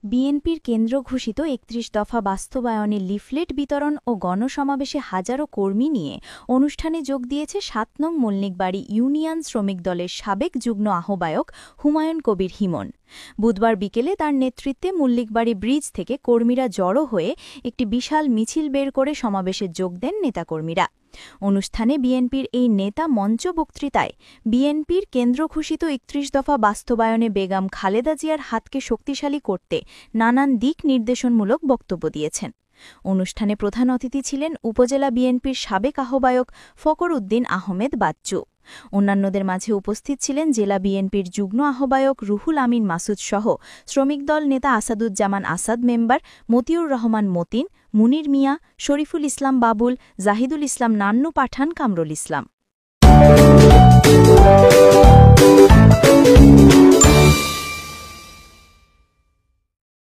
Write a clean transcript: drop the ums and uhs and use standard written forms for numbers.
বিএনপির কেন্দ্র ঘোষিত ৩১ দফা বাস্তবায়নে লিফলেট বিতরণ ও গণসমাবেশে হাজারো কর্মী নিয়ে অনুষ্ঠানে যোগ দিয়েছে ৭ নং মল্লিকবাড়ি ইউনিয়ন শ্রমিক দলের সাবেক যুগ্ম আহ্বায়ক হুমায়ুন কবির হিমন। বুধবার বিকেলে তার নেতৃত্বে মল্লিকবাড়ি ব্রিজ থেকে কর্মীরা জড়ো হয়ে একটি বিশাল মিছিল বের করে সমাবেশে যোগ দেন নেতাকর্মীরা। অনুষ্ঠানে বিএনপির এই নেতা মঞ্চ বক্তৃতায় বিএনপির কেন্দ্র ঘোষিত ৩১ দফা বাস্তবায়নে বেগম খালেদা জিয়ার হাতকে শক্তিশালী করতে নানান দিক নির্দেশনমূলক বক্তব্য দিয়েছেন। অনুষ্ঠানে প্রধান অতিথি ছিলেন উপজেলা বিএনপির সাবেক আহ্বায়ক ফকর উদ্দিন আহমেদ বাচ্চু। অন্যান্যদের মাঝে উপস্থিত ছিলেন জেলা বিএনপির যুগ্ম আহ্বায়ক রুহুল আমিন মাসুদ সহ শ্রমিক দল নেতা আসাদুজ্জামান আসাদ মেম্বার, মতিউর রহমান মতিন, মুনির মিয়া, শরীফুল ইসলাম বাবুল, জাহিদুল ইসলাম নান্নু পাঠান, কামরুল ইসলাম।